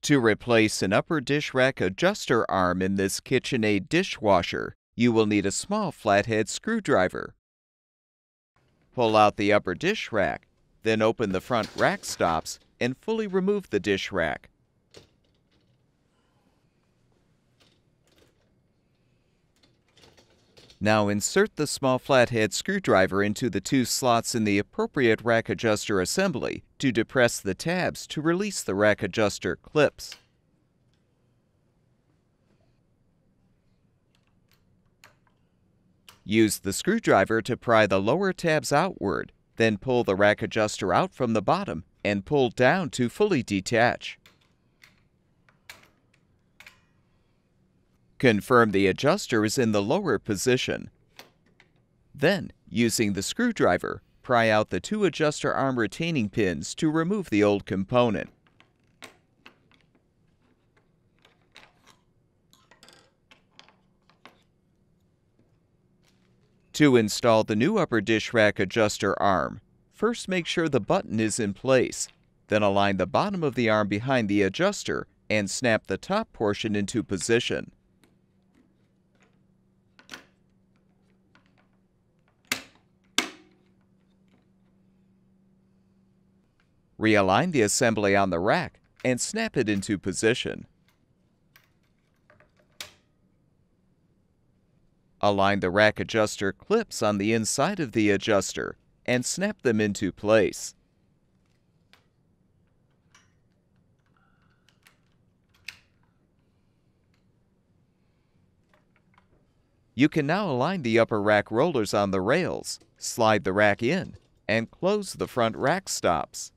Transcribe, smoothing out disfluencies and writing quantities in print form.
To replace an upper dish rack adjuster arm in this KitchenAid dishwasher, you will need a small flathead screwdriver. Pull out the upper dish rack, then open the front rack stops and fully remove the dish rack. Now insert the small flathead screwdriver into the two slots in the appropriate rack adjuster assembly to depress the tabs to release the rack adjuster clips. Use the screwdriver to pry the lower tabs outward, then pull the rack adjuster out from the bottom and pull down to fully detach. Confirm the adjuster is in the lower position. Then, using the screwdriver, pry out the two adjuster arm retaining pins to remove the old component. To install the new upper dish rack adjuster arm, first make sure the button is in place. Then align the bottom of the arm behind the adjuster and snap the top portion into position. Realign the assembly on the rack and snap it into position. Align the rack adjuster clips on the inside of the adjuster and snap them into place. You can now align the upper rack rollers on the rails, slide the rack in, and close the front rack stops.